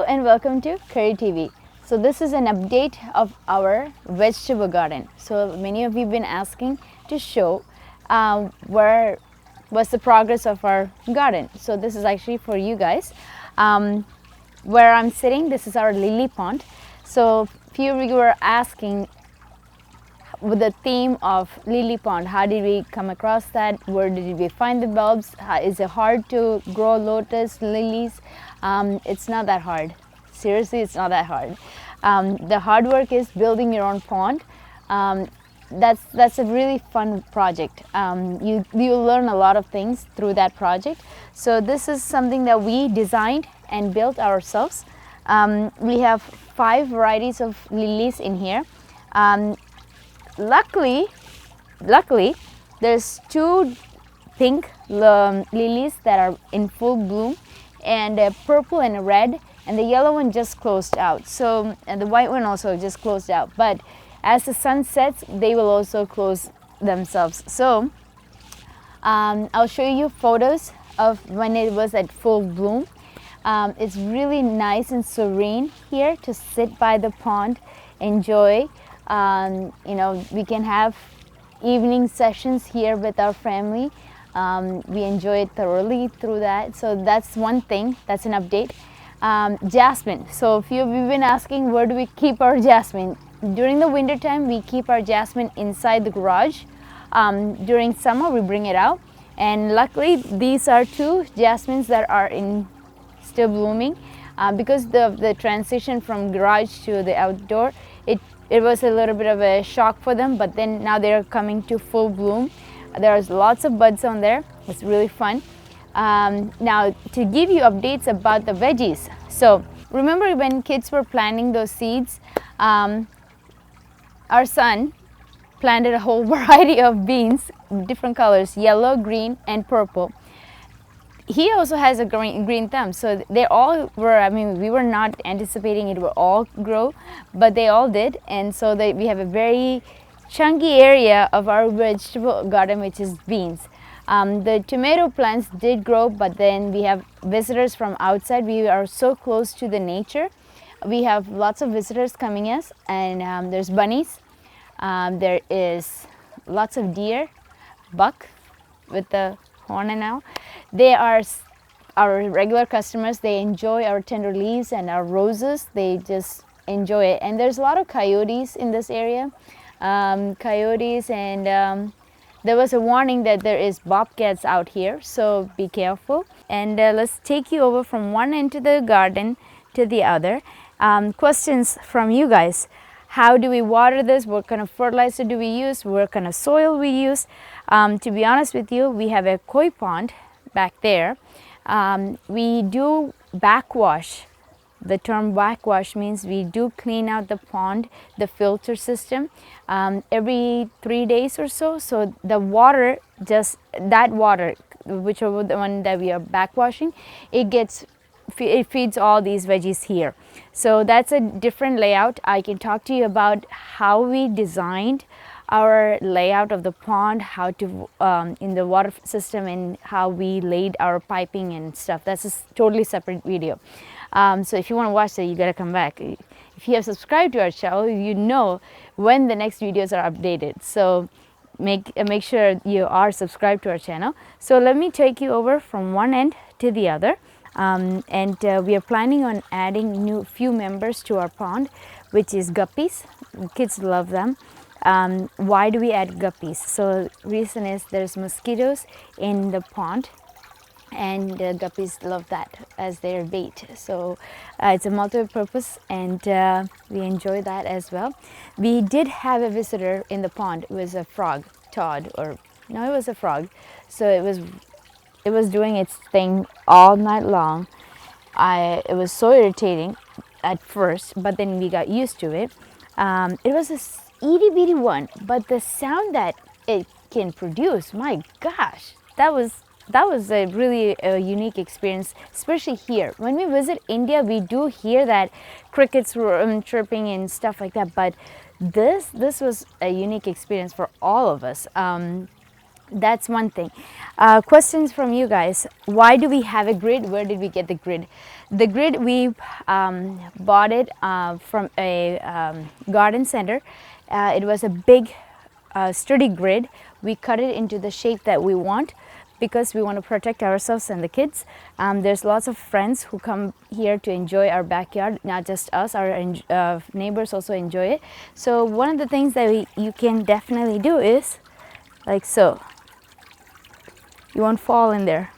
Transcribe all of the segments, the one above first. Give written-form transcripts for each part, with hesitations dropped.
and welcome to Curry TV. So this is an update of our vegetable garden. So many of you have been asking to show where was the progress of our garden. So this is actually for you guys. Where I'm sitting, this is our lily pond. So few of you were asking with the theme of lily pond, how did we come across that? Where did we find the bulbs? Is it hard to grow lotus, lilies? It's not that hard. Seriously, it's not that hard. The hard work is building your own pond. That's a really fun project. You'll learn a lot of things through that project. So this is something that we designed and built ourselves. We have 5 varieties of lilies in here. Luckily, there's 2 pink lilies that are in full bloom, and a purple and a red, and the yellow one just closed out. So, and the white one also just closed out. But as the sun sets, they will also close themselves. So, I'll show you photos of when it was at full bloom. It's really nice and serene here to sit by the pond, enjoy. You know, we can have evening sessions here with our family. We enjoy it thoroughly through that. So that's one thing, that's an update. Jasmine. So if you've been asking, where do we keep our jasmine? During the winter time, we keep our jasmine inside the garage. During summer, we bring it out. And luckily, these are 2 jasmines that are still blooming. Because the transition from garage to the outdoor, it was a little bit of a shock for them, but then now they're coming to full bloom. There's lots of buds on there. It's really fun. Now, to give you updates about the veggies. So, remember when kids were planting those seeds, our son planted a whole variety of beans, different colors, yellow, green, and purple. He also has a green thumb, so they all were, I mean, we were not anticipating it would all grow, but they all did. And so we have a very chunky area of our vegetable garden, which is beans. The tomato plants did grow, but then we have visitors from outside. We are so close to the nature. We have lots of visitors coming us, and there's bunnies. There is lots of deer, buck with the horn and all. They are our regular customers. They enjoy our tender leaves and our roses. They just enjoy it. And there's a lot of coyotes in this area. Coyotes, and there was a warning that there is bobcats out here, so be careful. And let's take you over from one end of the garden to the other. Questions from you guys. How do we water this? What kind of fertilizer do we use? What kind of soil we use? To be honest with you, we have a koi pond back there. We do backwash. The term backwash means we do clean out the pond, the filter system, every 3 days or so. So the water, just that water, whichever the one that we are backwashing, it feeds all these veggies here. So that's a different layout. I can talk to you about how we designed our layout of the pond, how to in the water system, and how we laid our piping and stuff. That's a totally separate video. So if you want to watch that, you gotta come back. If you have subscribed to our channel, you know when the next videos are updated. So make sure you are subscribed to our channel. So let me take you over from one end to the other. We are planning on adding few members to our pond, which is guppies. Kids love them. Why do we add guppies? So reason is there's mosquitoes in the pond, and guppies love that as their bait. So it's a multi-purpose, and we enjoy that as well. We did have a visitor in the pond. It was a frog, Todd, or no, it was a frog. So it was doing its thing all night long. It was so irritating at first, but then we got used to it. It was a itty bitty one, but the sound that it can produce, my gosh, that was a really unique experience, especially here. When we visit India, we do hear that crickets were chirping and stuff like that, but this was a unique experience for all of us. That's one thing. Questions from you guys. Why do we have a grid? Where did we get the grid? The grid, we bought it from a garden center. It was a big sturdy grid. We cut it into the shape that we want because we want to protect ourselves and the kids. There's lots of friends who come here to enjoy our backyard, not just us, our neighbors also enjoy it. So one of the things that you can definitely do is like so. You won't fall in there.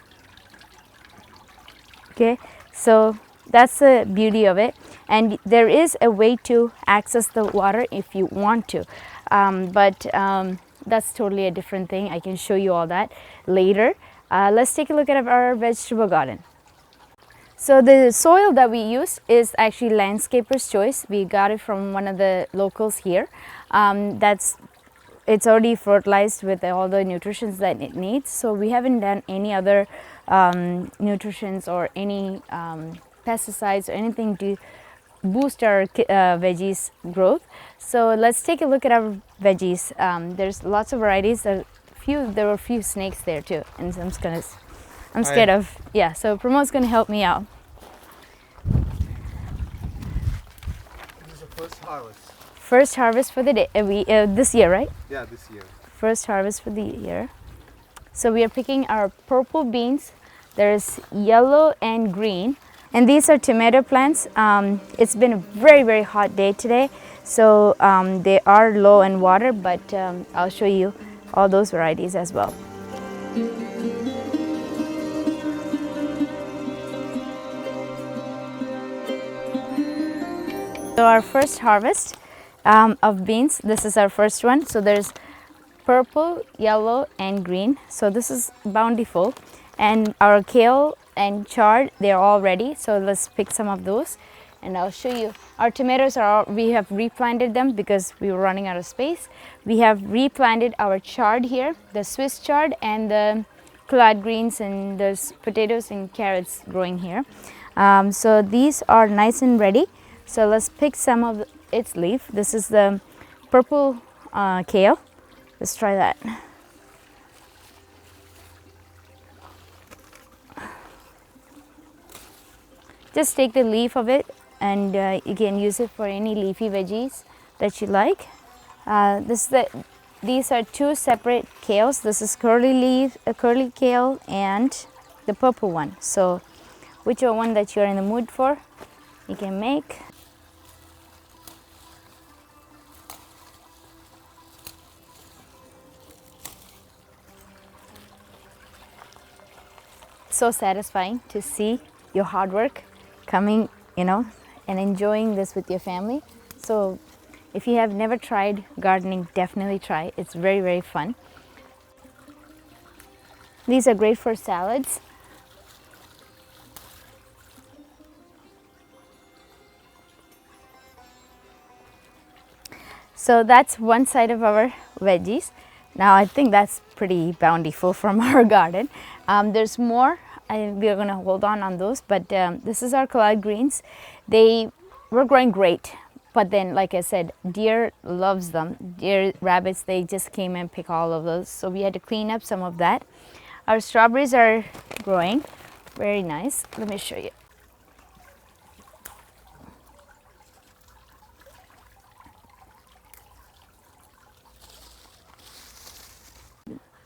Okay, so that's the beauty of it, and there is a way to access the water if you want to, but that's totally a different thing. I can show you all that later. Let's take a look at our vegetable garden. So the soil that we use is actually landscaper's choice. We got it from one of the locals here. It's already fertilized with all the nutrients that it needs, so we haven't done any other nutrients or any pesticides or anything to boost our veggies growth. So let's take a look at our veggies. There's lots of varieties. There were a few snakes there too, and I'm scared of, yeah, so Pramod's gonna help me out. This is the first harvest. First harvest for the day, this year, right? Yeah, this year. First harvest for the year. So we are picking our purple beans. There's yellow and green. And these are tomato plants. It's been a very, very hot day today. So they are low in water, but I'll show you all those varieties as well. So our first harvest of beans, this is our first one. So there's purple, yellow and green. So this is bountiful. And our kale and chard, they're all ready. So let's pick some of those and I'll show you. Our tomatoes we have replanted them because we were running out of space. We have replanted our chard here, the Swiss chard and the collard greens, and there's potatoes and carrots growing here. So these are nice and ready. So let's pick some of its leaf. This is the purple kale. Let's try that. Just take the leaf of it and you can use it for any leafy veggies that you like. These are two separate kales. This is curly kale and the purple one. So whichever one that you're in the mood for, you can make. So satisfying to see your hard work coming, and enjoying this with your family. So if you have never tried gardening, definitely try. It's very, very fun. These are great for salads. So that's one side of our veggies. Now I think that's pretty bountiful from our garden. There's more. We're going to hold on those, but this is our collard greens. They were growing great, but then like I said, deer loves them. Deer, rabbits, they just came and pick all of those, so we had to clean up some of that. Our strawberries are growing very nice. Let me show you.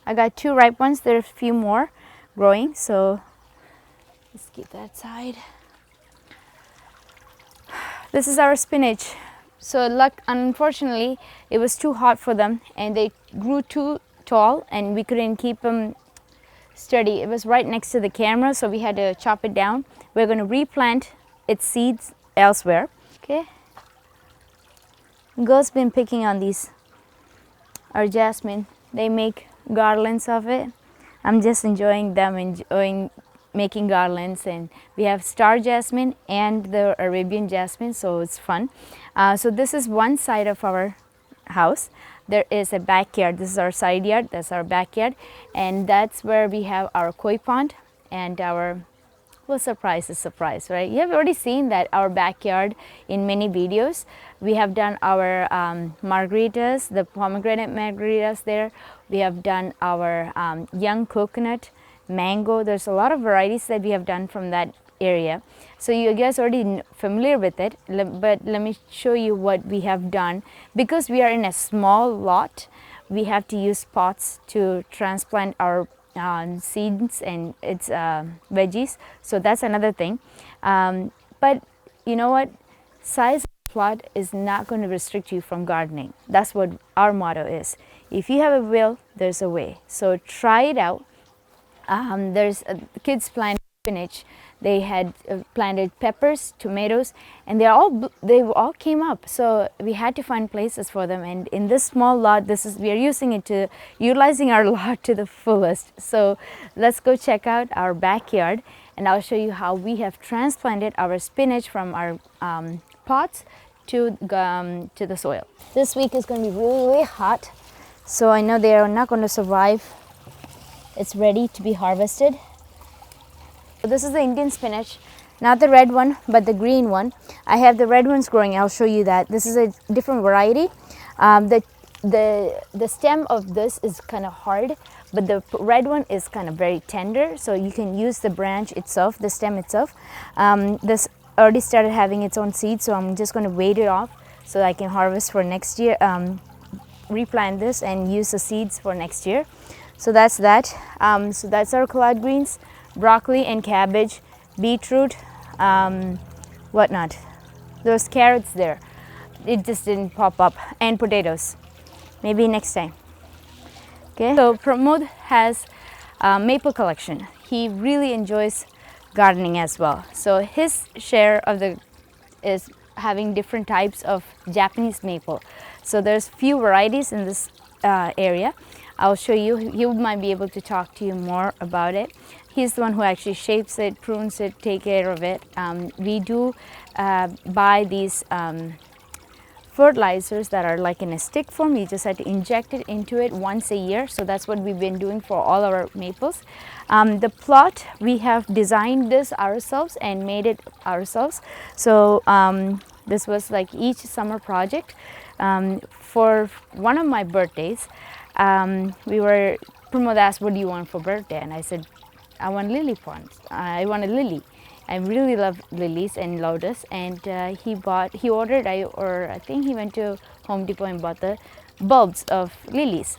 I got two ripe ones. There are a few more growing, so let's keep that side. This is our spinach. So unfortunately, it was too hot for them and they grew too tall and we couldn't keep them steady. It was right next to the camera, so we had to chop it down. We're going to replant its seeds elsewhere. Okay. Girl's been picking on these. Our jasmine, they make garlands of it. I'm just enjoying them, making garlands, and we have star jasmine and the Arabian jasmine, so it's fun. So this is one side of our house. There is a backyard. This is our side yard, that's our backyard, and that's where we have our koi pond and our Well, surprise is surprise, right? You have already seen that our backyard in many videos. We have done our margaritas, the pomegranate margaritas there. We have done our young coconut, mango. There's a lot of varieties that we have done from that area. So you guys already familiar with it, but let me show you what we have done. Because we are in a small lot, we have to use pots to transplant our seeds and its veggies. So that's another thing. But you know what? Size of plot is not going to restrict you from gardening. That's what our motto is. If you have a will, there's a way. So try it out. There's kids plant spinach. They had planted peppers, tomatoes, and they all came up. So we had to find places for them. And in this small lot, we are utilizing our lot to the fullest. So let's go check out our backyard, and I'll show you how we have transplanted our spinach from our pots to the soil. This week is going to be really, really hot, so I know they are not going to survive. It's ready to be harvested. This is the Indian spinach, not the red one, but the green one. I have the red ones growing. I'll show you that. This is a different variety. The stem of this is kind of hard, but the red one is kind of very tender. So you can use the branch itself, the stem itself. This already started having its own seeds, so I'm just going to wait it off so I can harvest for next year. Replant this and use the seeds for next year. So that's that. So that's our collard greens, broccoli and cabbage, beetroot, whatnot. Those carrots there, it just didn't pop up, and potatoes. Maybe next time. Okay. So Pramod has a maple collection. He really enjoys gardening as well. So his share of is having different types of Japanese maple. So there's few varieties in this area. I'll show you. He might be able to talk to you more about it. He's the one who actually shapes it, prunes it, take care of it. We do buy these fertilizers that are like in a stick form. You just have to inject it into it once a year. So that's what we've been doing for all our maples. The plot, we have designed this ourselves and made it ourselves. So this was like each summer project. For one of my birthdays, Pramod asked, what do you want for birthday? And I said, I want lily ponds. I want a lily. I really love lilies and lotus. And he ordered, I think he went to Home Depot and bought the bulbs of lilies.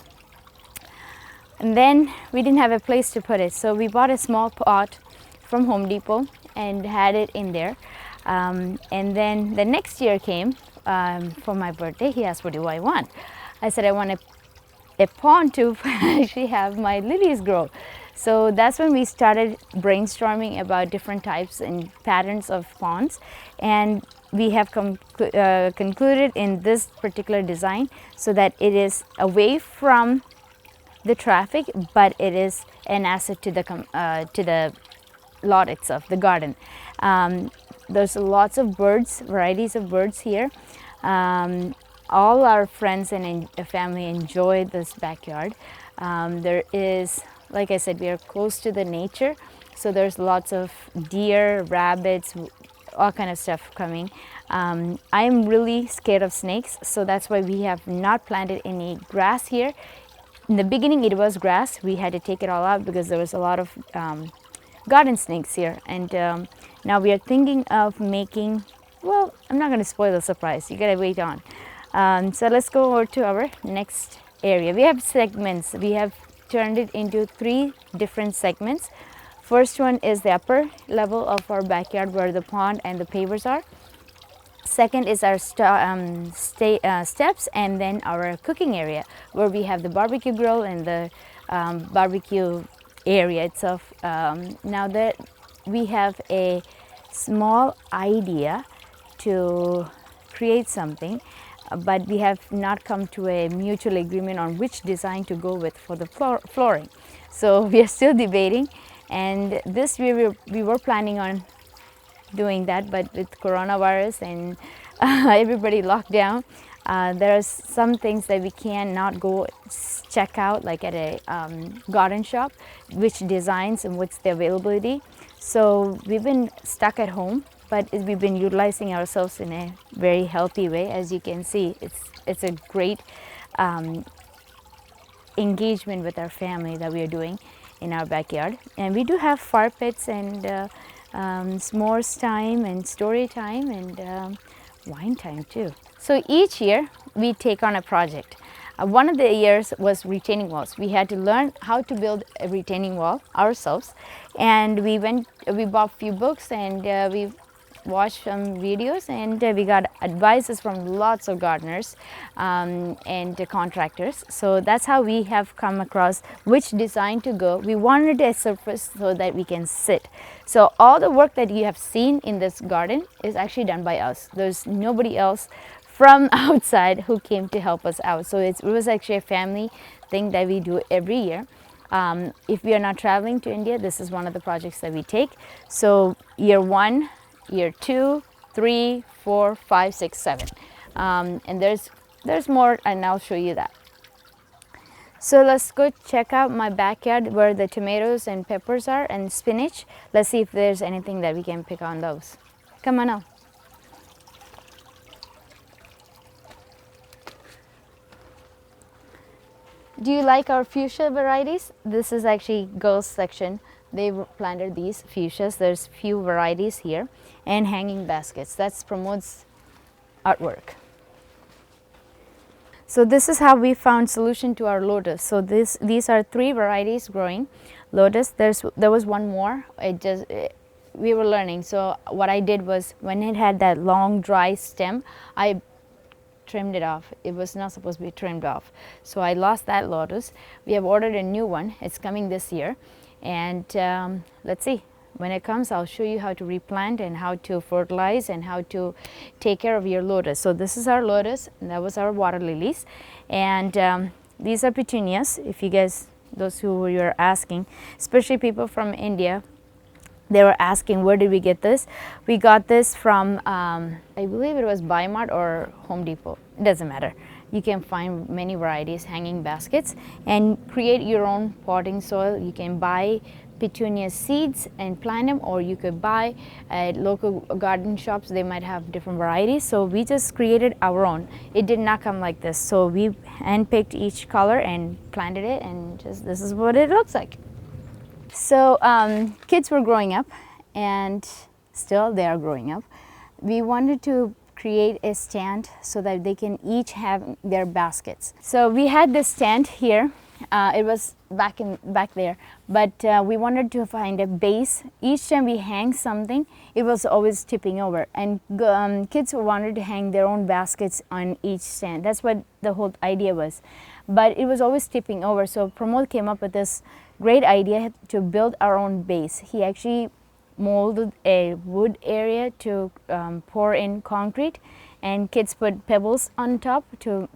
And then we didn't have a place to put it. So we bought a small pot from Home Depot and had it in there. And then the next year came for my birthday. He asked, what do I want? I said, I want a pond to actually have my lilies grow. So that's when we started brainstorming about different types and patterns of ponds, and we have concluded in this particular design so that it is away from the traffic, but it is an asset to the lot itself, the garden. There's lots of birds, varieties of birds here. All our friends and family enjoy this backyard. There is, like I said, we are close to the nature, so there's lots of deer, rabbits, all kind of stuff coming. I'm really scared of snakes, so that's why we have not planted any grass here. In the beginning it was grass. We had to take it all out because there was a lot of garden snakes here, and now we are thinking of making, well, I'm not going to spoil the surprise, you gotta wait on. So let's go over to our next area. We have segments. We have turned it into 3 different segments. First one is the upper level of our backyard where the pond and the pavers are. Second is our steps, and then our cooking area where we have the barbecue grill and the barbecue area itself. Now that we have a small idea to create something, but we have not come to a mutual agreement on which design to go with for the flooring. So we are still debating, and this we were planning on doing that, but with coronavirus and everybody locked down, there are some things that we cannot go check out, like at a garden shop, which designs and what's the availability. So we've been stuck at home, but we've been utilizing ourselves in a very healthy way. As you can see, it's a great engagement with our family that we are doing in our backyard. And we do have fire pits and s'mores time and story time and wine time too. So each year we take on a project. One of the years was retaining walls. We had to learn how to build a retaining wall ourselves, and we bought a few books and we watched some videos, and we got advices from lots of gardeners and contractors. So that's how we have come across which design to go. We wanted a surface so that we can sit. So all the work that you have seen in this garden is actually done by us. There's nobody else from outside who came to help us out. So it was actually a family thing that we do every year. If we are not traveling to India, this is one of the projects that we take. So year 1, year 2, 3, 4, 5, 6, 7. And there's more, and I'll show you that. So let's go check out my backyard where the tomatoes and peppers are and spinach. Let's see if there's anything that we can pick on those. Come on now. Do you like our fuchsia varieties? This is actually girls section. They planted these fuchsias. There's few varieties here and hanging baskets. That's Pramod's artwork. So this is how we found solution to our lotus. So these are 3 varieties growing lotus. There was one more. We were learning. So what I did was, when it had that long dry stem, I trimmed it off. It was not supposed to be trimmed off. So I lost that lotus. We have ordered a new one. It's coming this year. And let's see. When it comes, I'll show you how to replant and how to fertilize and how to take care of your lotus. So this is our lotus, and that was our water lilies. And these are petunias. If you guys, those who were asking, especially people from India, they were asking, where did we get this? We got this from, I believe it was Bi-Mart or Home Depot. It doesn't matter. You can find many varieties, hanging baskets, and create your own potting soil. You can buy petunia seeds and plant them, or you could buy at local garden shops. They might have different varieties. So we just created our own. It did not come like this. So we handpicked each color and planted it, and just this is what it looks like. So kids were growing up, and still they are growing up. We wanted to create a stand so that they can each have their baskets. So we had this stand here. It was back there, but we wanted to find a base. Each time we hang something, it was always tipping over, and kids wanted to hang their own baskets on each stand. That's what the whole idea was, but it was always tipping over. So Pramod came up with this great idea to build our own base. He actually molded a wood area to pour in concrete, and kids put pebbles on top to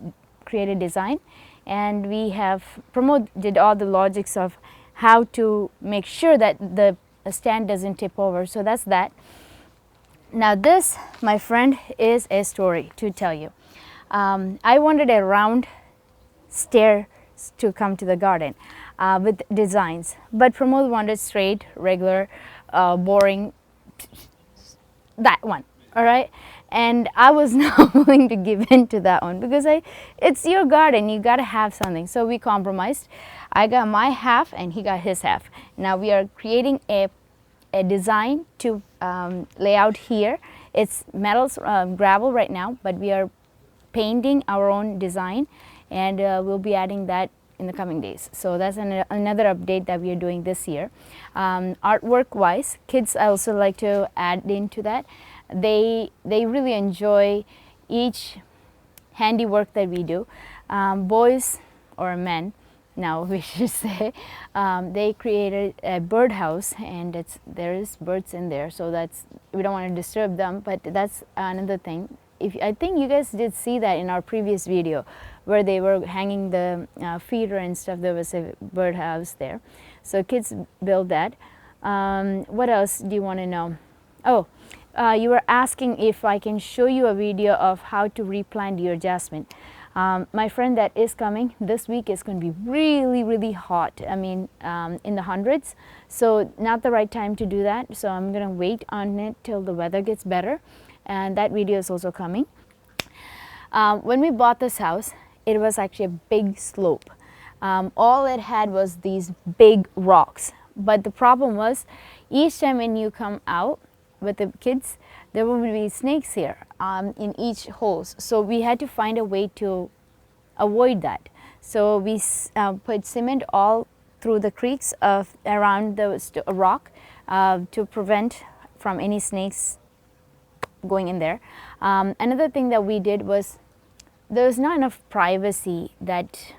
create a design. And we have, Pramod did all the logics of how to make sure that the stand doesn't tip over. So that's that. Now this, my friend, is a story to tell you. I wanted a round stair to come to the garden with designs, but Pramod wanted straight, regular, boring, that one, all right? And I was not willing to give in to that one, because it's your garden, you got to have something. So we compromised. I got my half and he got his half. Now we are creating a design to lay out here. It's metals, gravel right now, but we are painting our own design, and we'll be adding that in the coming days. So that's another update that we are doing this year. Artwork wise, kids I also like to add into that. They really enjoy each handiwork that we do. Boys or men, now we should say, they created a birdhouse, and there is birds in there, so we don't want to disturb them, but that's another thing. I think you guys did see that in our previous video where they were hanging the feeder and stuff. There was a birdhouse there. So kids build that. What else do you want to know? Oh, you were asking if I can show you a video of how to replant your jasmine. My friend that is coming this week is going to be really, really hot. I mean, in the hundreds. So not the right time to do that. So I'm going to wait on it till the weather gets better. And that video is also coming. When we bought this house, it was actually a big slope. All it had was these big rocks. But the problem was, each time when you come out with the kids, there will be snakes here in each holes. So we had to find a way to avoid that. So we put cement all through the creeks around the rock to prevent from any snakes going in there. Another thing that we did was, there was not enough privacy, that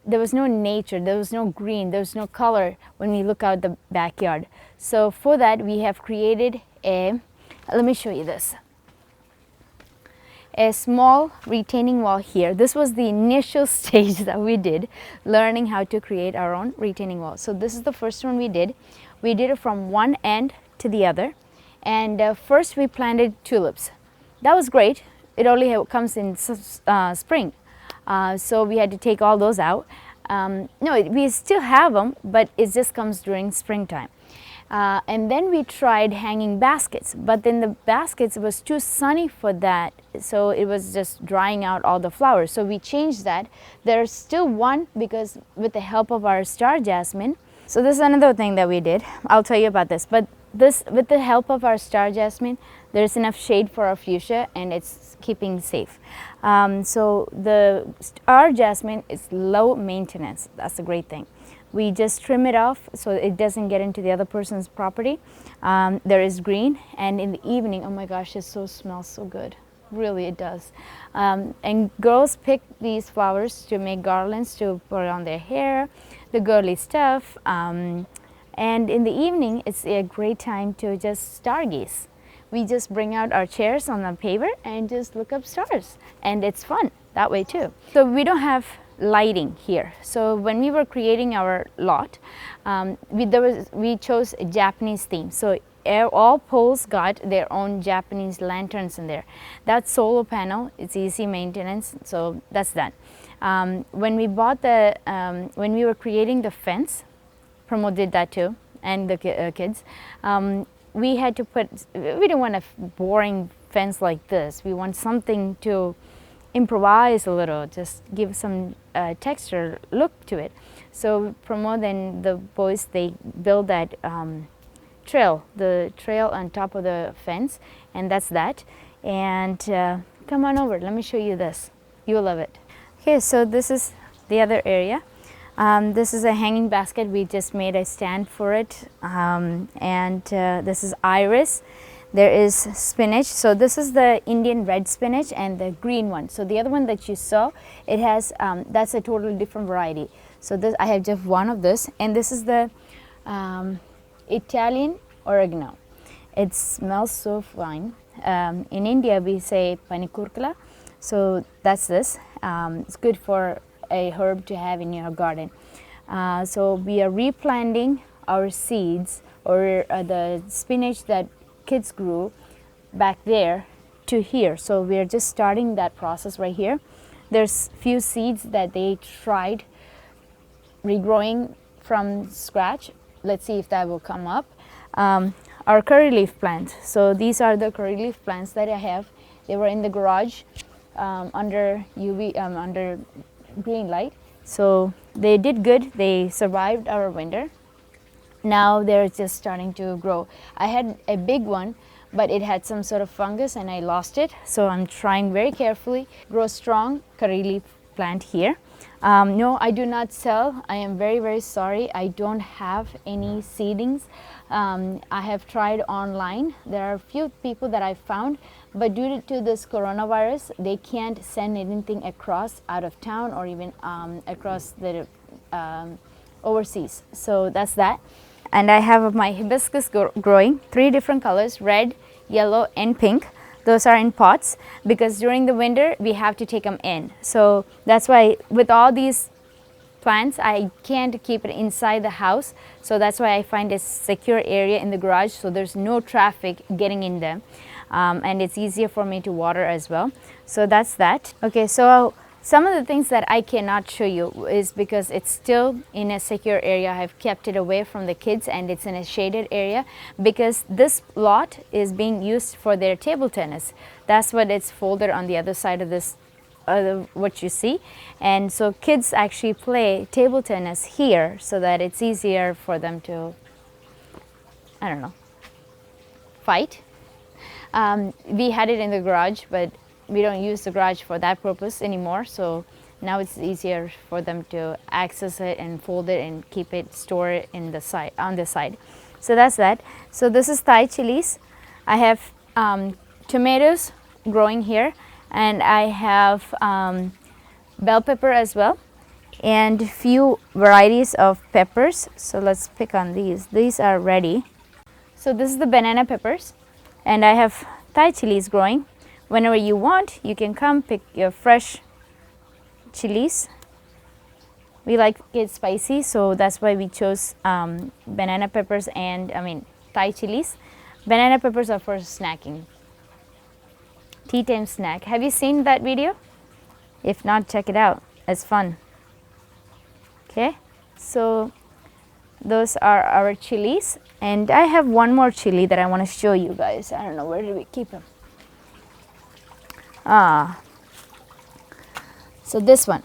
there was no nature, there was no green, there was no color when we look out the backyard. So for that, we have created let me show you this, a small retaining wall here. This was the initial stage that we did, learning how to create our own retaining wall. So this is the first one we did. We did it from one end to the other. And first we planted tulips. That was great. It only comes in spring. So we had to take all those out. No, we still have them, but it just comes during springtime. And then we tried hanging baskets, but then the baskets was too sunny for that, so it was just drying out all the flowers. So we changed that. There's still one, because with the help of our star jasmine. So this is another thing that we did. I'll tell you about this. But this, with the help of our star jasmine, there's enough shade for our fuchsia, and it's keeping safe. So the star jasmine is low maintenance. That's a great thing. We just trim it off so it doesn't get into the other person's property. There is green, and in the evening, oh my gosh, it smells so good. Really, it does. And girls pick these flowers to make garlands to put on their hair, the girly stuff. And in the evening, it's a great time to just stargaze. We just bring out our chairs on the paver and just look up stars, and it's fun that way too. So we don't have lighting here. So when we were creating our lot, we chose a Japanese theme. So all poles got their own Japanese lanterns in there. That's solar panel. It's easy maintenance. So that's that. When we bought when we were creating the fence, Pramod did that too, and the kids. We had to we didn't want a boring fence like this. We want something to improvise a little, just give some texture look to it. So Pramod and the boys, they built that the trail on top of the fence, and that's that. And come on over, let me show you this. You'll love it. Okay, so this is the other area. This is a hanging basket. We just made a stand for it. And this is iris. There is spinach. So this is the Indian red spinach and the green one. So the other one that you saw, it has, that's a totally different variety. So this, I have just one of this, and this is the Italian oregano. It smells so fine. In India, we say panicurcula. So that's this. It's good for a herb to have in your garden. So we are replanting our seeds, or the spinach that kids grew back there to here. So we are just starting that process right here. There's few seeds that they tried regrowing from scratch. Let's see if that will come up. Our curry leaf plants. So these are the curry leaf plants that I have. They were in the garage under under green light. So they did good. They survived our winter. Now they're just starting to grow. I had a big one, but it had some sort of fungus and I lost it. So I'm trying very carefully. Grow strong curry leaf plant here. No, I do not sell. I am very, very sorry. I don't have any seedlings. I have tried online. There are a few people that I found, but due to this coronavirus, they can't send anything across out of town or even across the overseas. So that's that. And I have my hibiscus growing, 3 different colors, red, yellow, and pink. Those are in pots because during the winter we have to take them in. So that's why with all these plants, I can't keep it inside the house, so that's why I find a secure area in the garage, so there's no traffic getting in them, and it's easier for me to water as well. So that's that. Okay, so some of the things that I cannot show you is because it's still in a secure area. I've kept it away from the kids, and it's in a shaded area because this lot is being used for their table tennis. That's what it's folded on the other side of this, what you see. And so kids actually play table tennis here so that it's easier for them to, I don't know, fight. We had it in the garage, but we don't use the garage for that purpose anymore, so now it's easier for them to access it and fold it and keep it, store it in the side, on the side. So that's that. So this is Thai chilies. I have tomatoes growing here, and I have bell pepper as well, and few varieties of peppers. So let's pick on these. These are ready. So this is the banana peppers, and I have Thai chilies growing. Whenever you want, you can come pick your fresh chilies. We like it spicy, so that's why we chose banana peppers and Thai chilies. Banana peppers are for snacking, tea time snack. Have you seen that video? If not, check it out. It's fun. Okay, so those are our chilies, and I have one more chili that I want to show you guys. I don't know, where did we keep him? So this one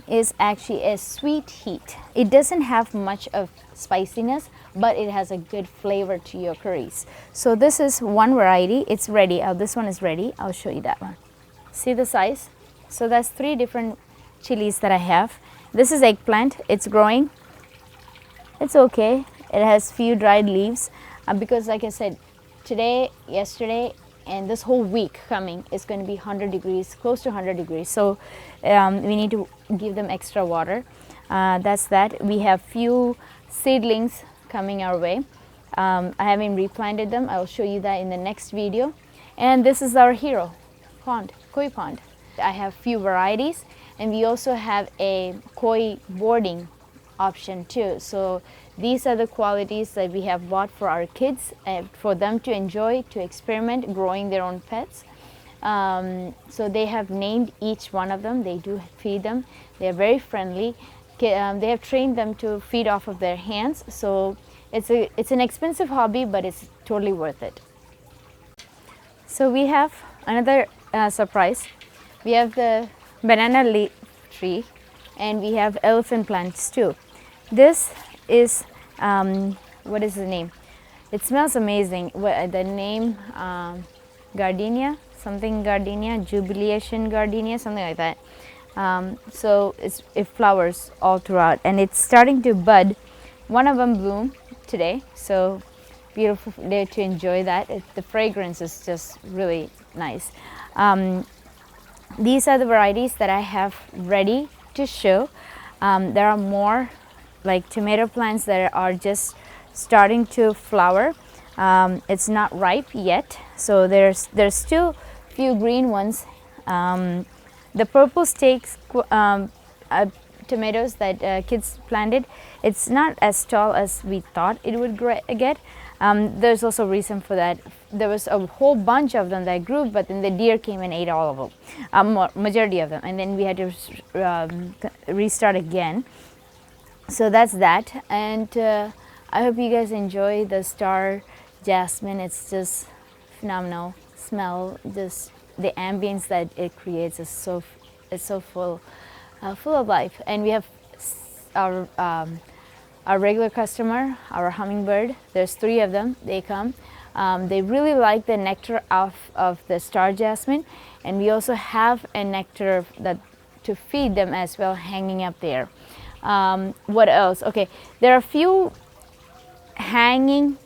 is actually a sweet heat. It doesn't have much of spiciness, but it has a good flavor to your curries. So this is one variety. It's ready. This one is ready. I'll show you that one. See the size? So that's 3 different chilies that I have. This is eggplant. It's growing. It's okay. It has few dried leaves because, like I said, today, yesterday, and this whole week coming is going to be 100 degrees, close to 100 degrees. So we need to give them extra water. That's that. We have few seedlings coming our way. I haven't replanted them. I'll show you that in the next video. And this is our hero pond, koi pond. I have few varieties, and we also have a koi boarding option too. So these are the qualities that we have bought for our kids, for them to enjoy, to experiment growing their own pets. So they have named each one of them. They do feed them. They are very friendly. They have trained them to feed off of their hands. So it's an expensive hobby, but it's totally worth it. So we have another surprise. We have the banana leaf tree, and we have elephant plants too. This is what is the name? It smells amazing. The name gardenia, something gardenia, jubilation gardenia, something like that. So it flowers all throughout, and it's starting to bud. One of them bloomed today, so beautiful day to enjoy that. The fragrance is just really nice. These are the varieties that I have ready to show. There are more like tomato plants that are just starting to flower. It's not ripe yet, so there's still few green ones. The purple stakes tomatoes that kids planted, it's not as tall as we thought it would get. There's also a reason for that. There was a whole bunch of them that grew, but then the deer came and ate all of them, majority of them, and then we had to restart again. So that's that, and I hope you guys enjoy the star jasmine. It's just phenomenal. Smell, just the ambience that it creates is so full of life. And we have our regular customer, our hummingbird. There's 3 of them. They come. They really like the nectar of the star jasmine, and we also have a nectar that to feed them as well, hanging up there. What else? Okay, there are a few hanging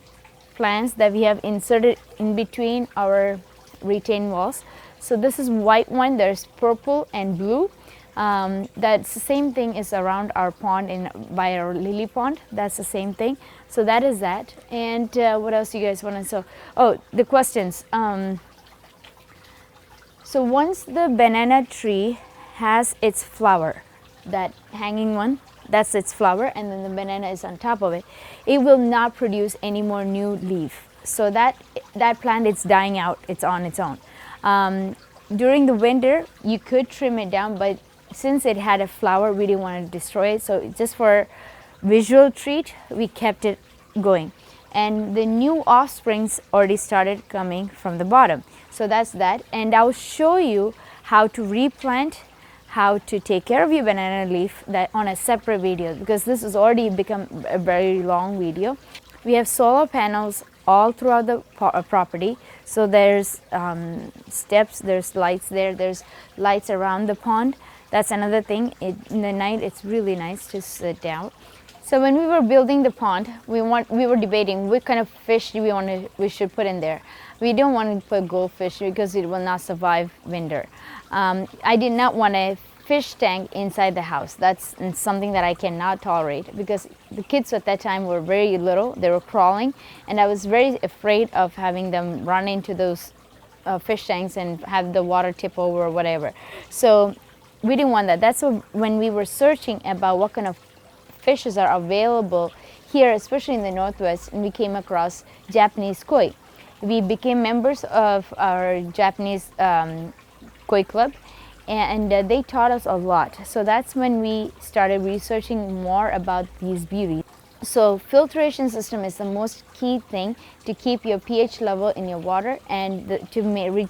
plants that we have inserted in between our retaining walls. So this is white one. There's purple and blue. That's the same thing is around our pond by our lily pond. That's the same thing. So that is that. And what else you guys want to know? Oh, the questions. So once the banana tree has its flower, that hanging one, that's its flower, and then the banana is on top of it, it will not produce any more new leaf. So that plant is dying out, it's on its own. During the winter, you could trim it down, but since it had a flower, we didn't want to destroy it. So just for visual treat, we kept it going. And the new offsprings already started coming from the bottom. So that's that. And I'll show you how to replant, how to take care of your banana leaf, that on a separate video, because this has already become a very long video. We have solar panels all throughout the property. So there's steps, there's lights there, there's lights around the pond. That's another thing. In the night, it's really nice to sit down. So when we were building the pond, we were debating what kind of fish do we should put in there. We don't want to put goldfish because it will not survive winter. I did not want a fish tank inside the house. That's something that I cannot tolerate, because the kids at that time were very little. They were crawling, and I was very afraid of having them run into those fish tanks and have the water tip over or whatever. So we didn't want that. That's when we were searching about what kind of fishes are available here, especially in the Northwest, and we came across Japanese koi. We became members of our Japanese koi club, and they taught us a lot. So that's when we started researching more about these beauties. So filtration system is the most key thing to keep your pH level in your water and to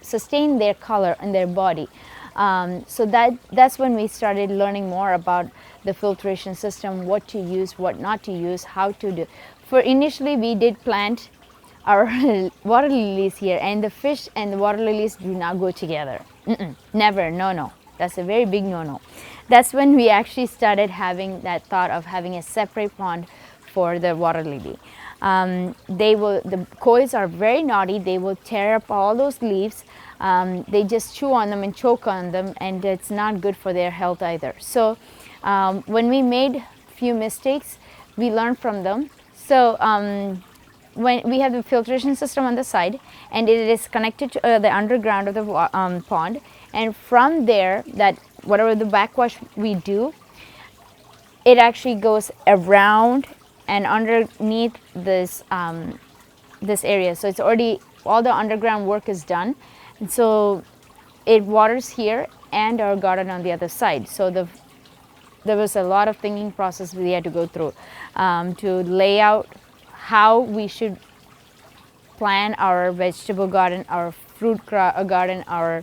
sustain their color in their body. So that's when we started learning more about the filtration system, what to use, what not to use, how to do. For initially, we did plant our water lilies here, and the fish and the water lilies do not go together. Never, no. That's a very big no. That's when we actually started having that thought of having a separate pond for the water lily. The kois are very naughty. They will tear up all those leaves. They just chew on them and choke on them, and it's not good for their health either. So when we made few mistakes, we learned from them. So when we have the filtration system on the side, and it is connected to the underground of the pond, and from there, that whatever the backwash we do, it actually goes around and underneath this this area. So it's already, all the underground work is done, and so it waters here and our garden on the other side. So there was a lot of thinking process we had to go through to lay out how we should plan our vegetable garden, our fruit garden, our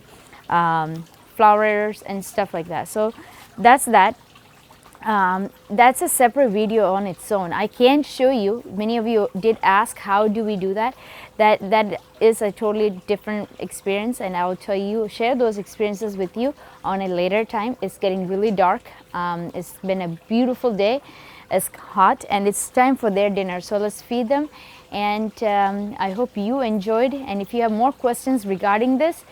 flowers and stuff like that. So that's that. That's a separate video on its own. I can't show you. Many of you did ask how do we do that. That is a totally different experience, and I will share those experiences with you on a later time. It's getting really dark. It's been a beautiful day. It's hot, and it's time for their dinner. So let's feed them, and I hope you enjoyed. And if you have more questions regarding this,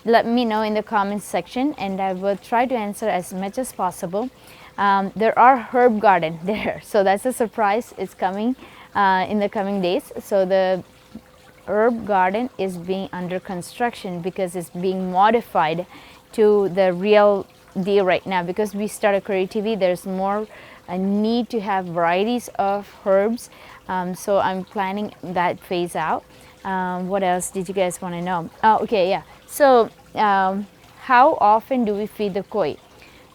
let me know in the comments section, and I will try to answer as much as possible. There are herb garden there, so that's a surprise. It's coming in the coming days. So the herb garden is being under construction because it's being modified to the real deal right now. Because we started creativity, there's more a need to have varieties of herbs. So I'm planning that phase out. What else did you guys want to know? Oh, okay, yeah. So how often do we feed the koi?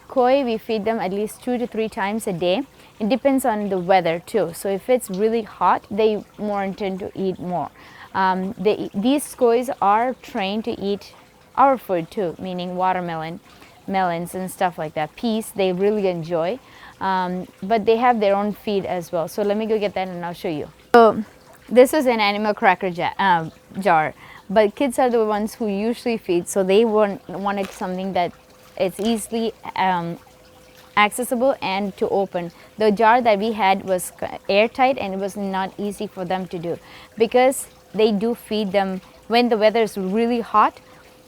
Koi, we feed them at least 2 to 3 times a day. It depends on the weather too. So if it's really hot, they more intend to eat more. These kois are trained to eat our food too, meaning watermelon, melons and stuff like that. Peas, they really enjoy. But they have their own feed as well. So let me go get that and I'll show you. So this is an animal cracker jar, but kids are the ones who usually feed, so they wanted something that it's easily accessible and to open. The jar that we had was airtight, and it was not easy for them to do, because they do feed them when the weather is really hot,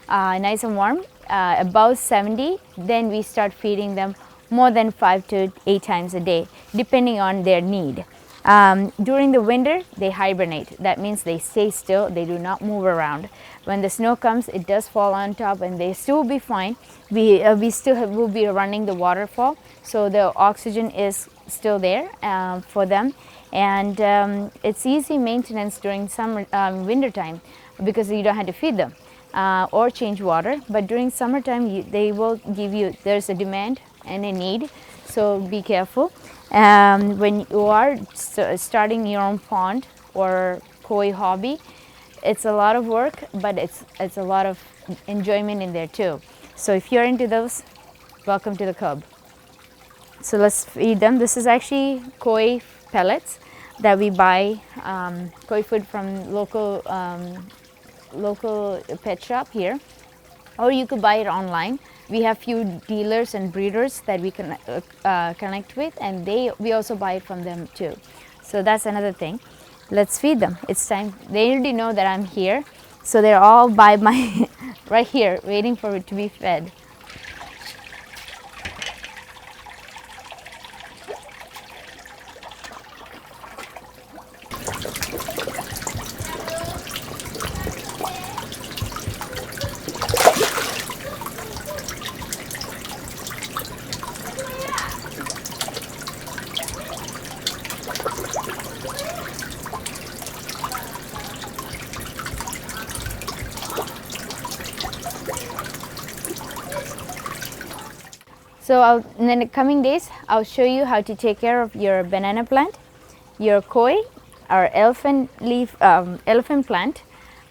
nice and warm, above 70, then we start feeding them more than 5 to 8 times a day, depending on their need. During the winter, they hibernate. That means they stay still, they do not move around. When the snow comes, it does fall on top and they still will be fine. We still will be running the waterfall, so the oxygen is still there for them. And it's easy maintenance during summer, winter time, because you don't have to feed them or change water. But during summertime, they will give you, there's a demand and a need, so be careful. When you are starting your own pond or koi hobby, it's a lot of work, but it's a lot of enjoyment in there too. So if you're into those, welcome to the club. So let's feed them. This is actually koi pellets that we buy, koi food from local pet shop here, or you could buy it online. We have few dealers and breeders that we can connect with, and we also buy it from them too. So that's another thing. Let's feed them. It's time. They already know that I'm here, so they're all by my right here waiting for it to be fed. So in the coming days, I'll show you how to take care of your banana plant, your koi, our elephant plant.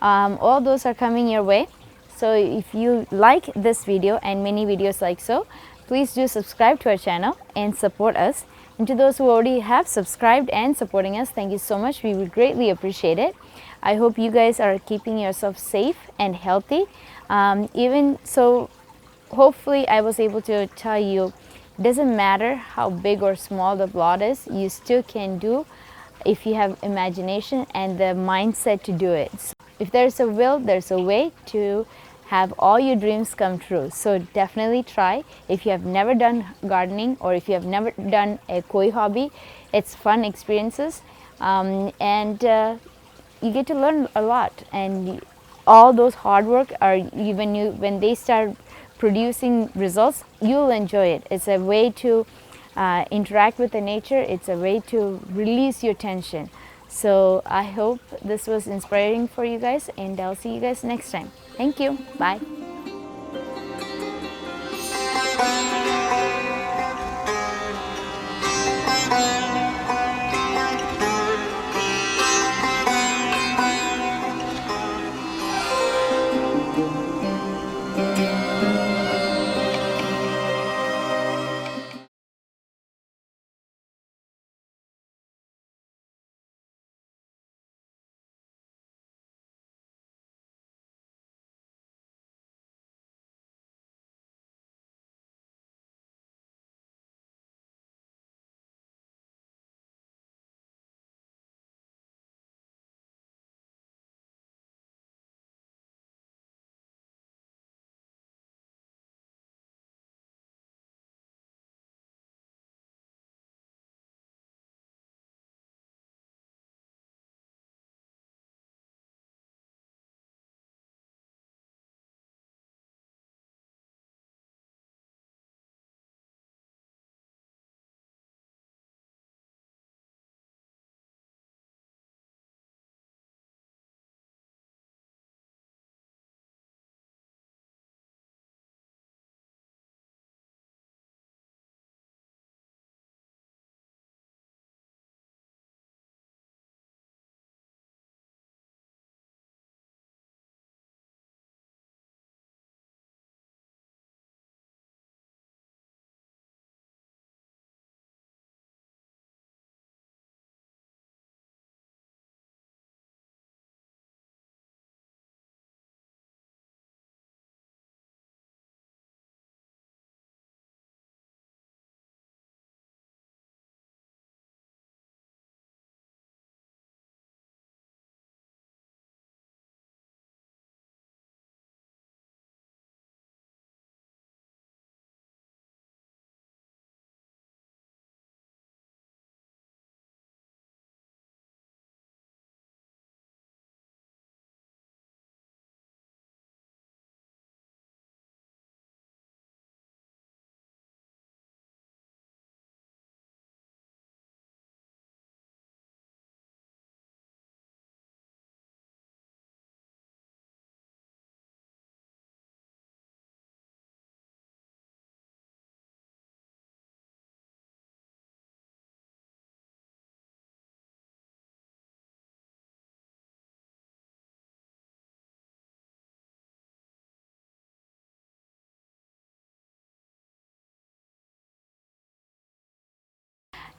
All those are coming your way. So if you like this video and many videos like so, please do subscribe to our channel and support us. And to those who already have subscribed and supporting us, thank you so much. We would greatly appreciate it. I hope you guys are keeping yourself safe and healthy. Even so, hopefully I was able to tell you, it doesn't matter how big or small the plot is, you still can do if you have imagination and the mindset to do it. So if there's a will, there's a way to have all your dreams come true. So definitely try. If you have never done gardening, or if you have never done a koi hobby, it's fun experiences, and you get to learn a lot. And all those hard work are, when they start producing results, you'll enjoy it. It's a way to interact with the nature. It's a way to release your tension. So I hope this was inspiring for you guys, and I'll see you guys next time. Thank you. Bye.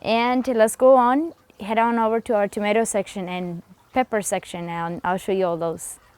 And let's go on, head on over to our tomato section and pepper section, and I'll show you all those.